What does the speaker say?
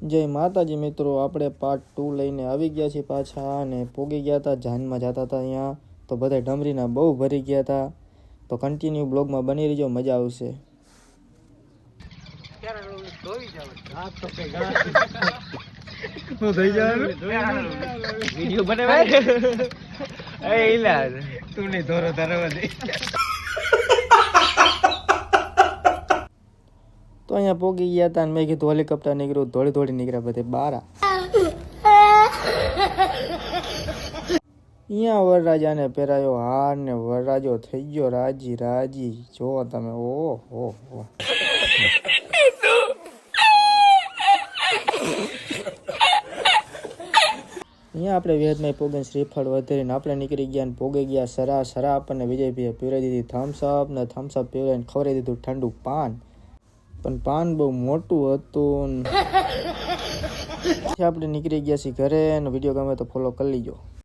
જય માતાજી મિત્રો, આપણે પાર્ટ 2 લઈને આવી ગયા છીએ પાછા અને પોગી ગયા હતા જાનમાં જતા હતા અહીંયા તો બધા ડમરીના બહુ ભરી ગયા હતા. તો કન્ટિન્યુ બ્લોગમાં બની રહેજો, મજા આવશે. વિડિયો બનાવે એ ઇલા તું ને ધોરો ધરવા દે. તો અહીંયા પોગી ગયા હતા અને મેં કીધું હેલિકોપ્ટર નીકળ્યું, દોડી દોડી નીકળ્યા બધે બારા. અહીંયા વરરાજાને પહેરાયો હાર ને વરરાજો થઈ ગયો રાજી રાજી. જો તમે, ઓહો હો. અહીંયા આપણે વેદમાં પોગીને શ્રીફળ વધેરીને આપણે નીકળી ગયા ને પોગી ગયા સરા સરા. આપણને વિજયભાઈએ પીવડાવી દીધી થમ્સઅપ ને થમ્સઅપ પીવડાવીને ખવડાવી દીધું ઠંડુ પાન. પણ પાન બહુ મોટું હતું. આપણે નીકળી ગયા છીએ ઘરે અને વિડીયો ગમે તો ફોલો કરી લીજો.